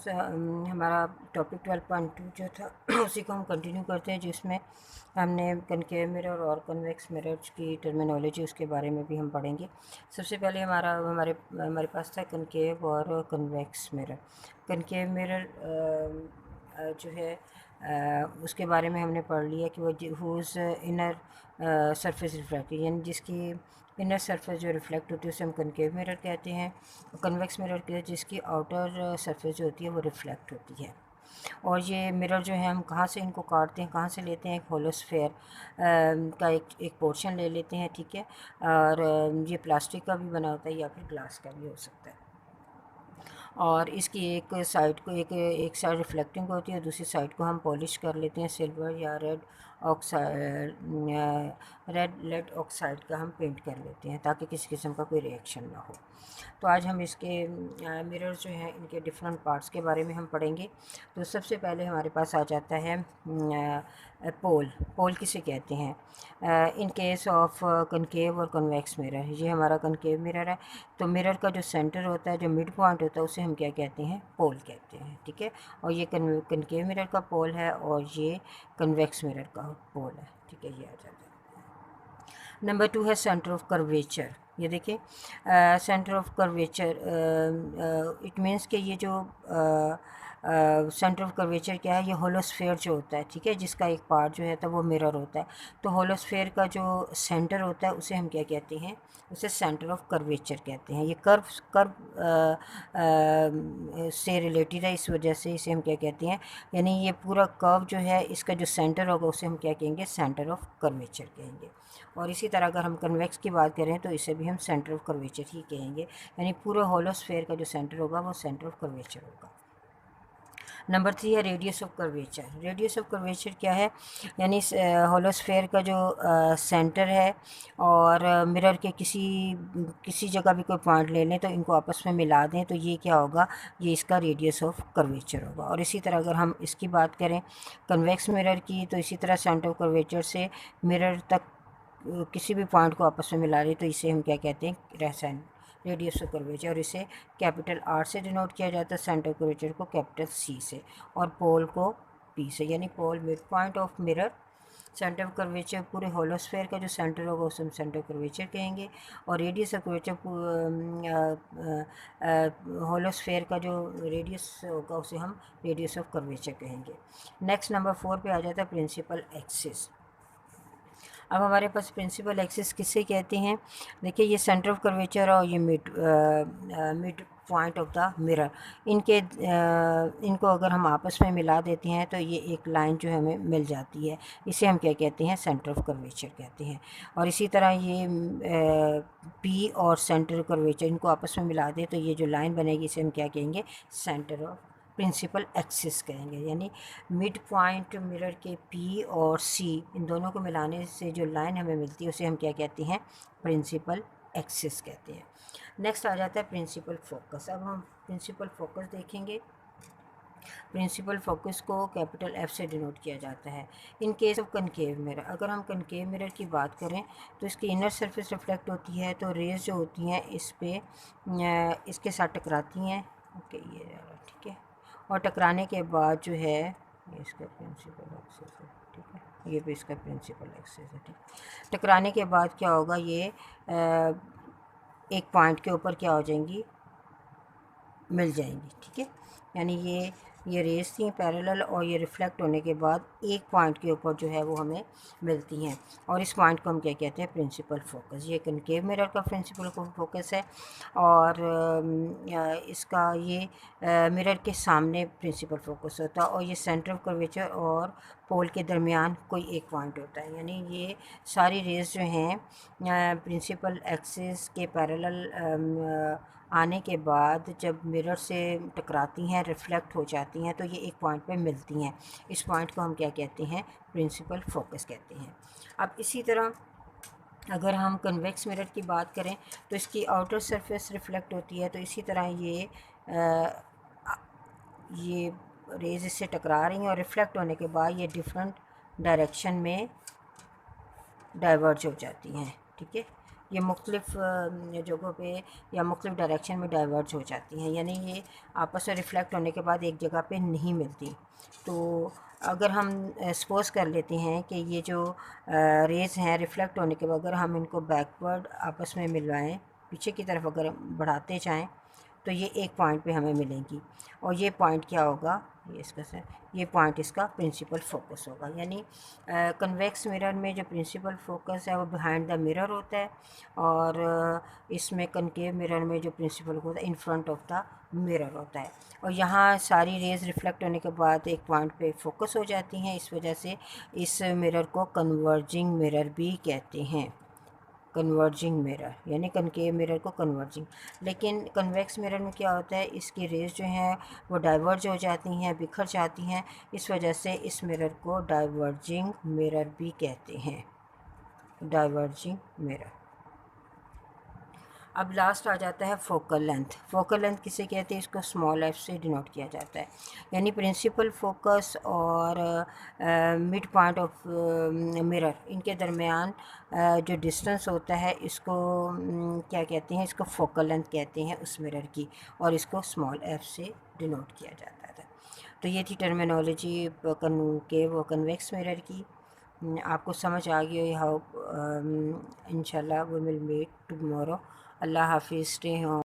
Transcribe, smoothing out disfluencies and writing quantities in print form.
हमारा टॉपिक 12.2 जो था उसी को हम कंटिन्यू करते हैं, जिसमें हमने कनकेव मिरर और कन्वेक्स मिरर्स की टर्मिनोलॉजी उसके बारे में भी हम पढ़ेंगे। सबसे पहले हमारे पास था कनकेव और कन्वेक्स मिरर। कनकेव मिरर जो है उसके बारे में हमने पढ़ लिया कि वो हुज़ इनर सरफेस रिफ्लेक्ट, यानी जिसकी इनर सरफेस जो रिफ्लेक्ट होती है उसे हम कनकेव मिरर कहते हैं। कन्वेक्स मिरर के जिसकी आउटर सरफेस जो होती है वो रिफ्लेक्ट होती है। और ये मिरर जो है हम कहाँ से इनको काटते हैं, कहाँ से लेते हैं, एक होलोस्फेयर का एक पोर्शन ले लेते हैं, ठीक है। और ये प्लास्टिक का भी बना होता है या फिर ग्लास का भी हो सकता है। और इसकी एक साइड को एक साइड रिफ्लेक्टिंग होती है, दूसरी साइड को हम पॉलिश कर लेते हैं सिल्वर या रेड लेड ऑक्साइड का हम पेंट कर लेते हैं ताकि किसी किस्म का कोई रिएक्शन ना हो। तो आज हम इसके मिरर जो हैं इनके डिफरेंट पार्ट्स के बारे में हम पढ़ेंगे। तो सबसे पहले हमारे पास आ जाता है पोल किसे कहते हैं। इन केस ऑफ कनकेव और कन्वेक्स मिरर, ये हमारा कनकेव मिरर है। तो मिरर का जो सेंटर होता है, जो मिड पॉइंट होता है, उसे हम क्या कहते हैं, पोल कहते हैं, ठीक है। और ये कनकेव मिरर का पोल है और ये कन्वेक्स मिरर का पोल है, ठीक है। ये आ जाता है। नंबर 2 है सेंटर ऑफ कर्वेचर। ये देखिए centre of curvature it means कि ये जो सेंटर ऑफ कर्वेचर क्या है, ये होलोस्फेयर जो होता है, ठीक है, जिसका एक पार्ट जो है तो वो मिरर होता है। तो होलोस्फेयर का जो सेंटर होता है उसे हम क्या कहते हैं, उसे सेंटर ऑफ कर्वेचर कहते हैं। ये कर्व से रिलेटेड है, इस वजह से इसे हम क्या कहते हैं, यानी ये पूरा कर्व जो है इसका जो सेंटर होगा उसे हम क्या कहेंगे, सेंटर ऑफ कर्वेचर कहेंगे। और इसी तरह अगर हम कन्वेक्स की बात करें तो इसे भी हम सेंटर ऑफ कर्वेचर ही कहेंगे, यानी पूरे होलोस्फेयर का जो सेंटर होगा वो सेंटर ऑफ कर्वेचर होगा। नंबर 3 है radius of curvature. Radius of curvature क्या है, यानी होलोस्फेयर का जो सेंटर है और मिरर के किसी जगह भी कोई पॉइंट ले लें तो इनको आपस में मिला दें तो ये क्या होगा, ये इसका रेडियस ऑफ कर्वेचर होगा। और इसी तरह अगर हम इसकी बात करें कन्वेक्स मिरर की, तो इसी तरह सेंटर ऑफ कर्वेचर से मिरर तक किसी भी पॉइंट को आपस में मिला रहे तो इसे हम क्या कहते हैं, रेडियस ऑफ कर्वेचर। और इसे कैपिटल आर से डिनोट किया जाता है, सेंटर ऑफ कर्वेचर को कैपिटल सी से, और पोल को पी से, यानी pole mid point of mirror. Centre of curvature पूरे होलोस्फेयर का जो सेंटर होगा उसे हम सेंटर ऑफ कर्वेचर कहेंगे। और रेडियस ऑफ कर्वेचर होलोस्फेयर का जो रेडियस होगा उसे हम रेडियस ऑफ कर्वेचर कहेंगे। नेक्स्ट नंबर 4 पे आ जाता है प्रिंसिपल एक्सिस। अब हमारे पास प्रिंसिपल एक्सिस किसे कहते हैं, देखिए ये सेंटर ऑफ कर्वेचर और ये mid point of the mirror, इनको अगर हम आपस में मिला देते हैं तो ये एक लाइन जो हमें मिल जाती है, इसे हम क्या कहते हैं, सेंटर ऑफ कर्वेचर कहते हैं। और इसी तरह ये पी और सेंटर कर्वेचर इनको आपस में मिला दें तो ये जो लाइन बनेगी इसे हम क्या कहेंगे, सेंटर ऑफ प्रिंसिपल एक्सिस कहेंगे। यानी मिड पॉइंट मिरर के पी और सी इन दोनों को मिलाने से जो लाइन हमें मिलती है उसे हम क्या कहते हैं, प्रिंसिपल एक्सिस कहते हैं। नेक्स्ट आ जाता है प्रिंसिपल फोकस। अब हम प्रिंसिपल फोकस देखेंगे। प्रिंसिपल फोकस को कैपिटल एफ से डिनोट किया जाता है। In case of concave mirror, अगर हम कनकेव मिरर की बात करें तो इसकी इनर सरफेस रिफ्लेक्ट होती है, तो रेज जो होती हैं इस पे इसके साथ टकराती हैं, ओके, ये ठीक है। और टकराने के बाद जो है ये इसका प्रिंसिपल एक्सिस है, ठीक है, ये भी इसका प्रिंसिपल एक्सिस है, ठीक। टकराने के बाद क्या होगा, ये एक पॉइंट के ऊपर क्या हो जाएंगी, मिल जाएंगी, ठीक है। यानी ये रेस थी पैरेलल और ये रिफ्लेक्ट होने के बाद एक पॉइंट के ऊपर जो है वो हमें मिलती हैं, और इस पॉइंट को हम क्या कहते हैं, प्रिंसिपल फोकस। ये कनकेव मिरर का प्रिंसिपल फोकस है और इसका ये मिरर के सामने प्रिंसिपल फोकस होता है, और ये सेंटर ऑफ कर्वेचर और पोल के दरमियान कोई एक पॉइंट होता है। यानी ये सारी रेस जो हैं प्रिंसिपल एक्सिस के पैरेलल आने के बाद जब मिरर से टकराती हैं, रिफ्लेक्ट हो जाती हैं, तो ये एक पॉइंट पे मिलती हैं। इस पॉइंट को हम क्या कहते हैं, प्रिंसिपल फोकस कहते हैं। अब इसी तरह अगर हम कन्वेक्स मिरर की बात करें तो इसकी आउटर सरफेस रिफ्लेक्ट होती है, तो इसी तरह ये रेज इससे टकरा रही हैं और रिफ्लेक्ट होने के बाद ये डिफरेंट डायरेक्शन में डाइवर्ज हो जाती हैं, ठीक है। ये मुख्तलिफ़ जगहों पे या मुख्तलिफ़ डायरेक्शन में डाइवर्ज हो जाती हैं, यानी ये आपस में रिफ़्लेक्ट होने के बाद एक जगह पे नहीं मिलती। तो अगर हम सपोज़ कर लेते हैं कि ये जो रेज़ हैं रिफ़्लेक्ट होने के बाद अगर हम इनको बैकवर्ड आपस में मिलवाएं, पीछे की तरफ अगर बढ़ाते जाएं, तो ये एक पॉइंट पे हमें मिलेंगी। और ये पॉइंट क्या होगा, ये इसका से ये पॉइंट इसका प्रिंसिपल फोकस होगा। यानी कन्वेक्स मिरर में जो प्रिंसिपल फोकस है वो बिहाइंड द मिरर होता है, और इसमें कनकेव मिरर में जो प्रिंसिपल होता है in front of the mirror होता है। और यहाँ सारी रेज़ रिफ़्लेक्ट होने के बाद एक पॉइंट पे फोकस हो जाती हैं, इस वजह से इस मिरर को कन्वर्जिंग मिरर भी कहते हैं। कन्वर्जिंग मिरर यानी कनकेव मिरर को कन्वर्जिंग। लेकिन कन्वेक्स मिरर में क्या होता है, इसकी रेज़ जो हैं वो डाइवर्ज हो जाती हैं, बिखर जाती हैं, इस वजह से इस मिरर को डाइवर्जिंग मिरर भी कहते हैं। Diverging mirror. अब लास्ट आ जाता है फोकल लेंथ। फोकल लेंथ किसे कहते हैं, इसको स्मॉल एफ से डिनोट किया जाता है। यानी प्रिंसिपल फोकस और मिड पॉइंट ऑफ मिरर, इनके दरमियान जो डिस्टेंस होता है इसको क्या कहते हैं, इसको फोकल लेंथ कहते हैं उस मिरर की, और इसको स्मॉल एफ से डिनोट किया जाता है। तो ये थी टर्मिनोलॉजी कनकेव व कन्वेक्स मिरर की। आपको समझ आ गई हाउ इंशाल्लाह वी विल मीट टुमारो। अल्लाह हाफिज़, स्टे होम।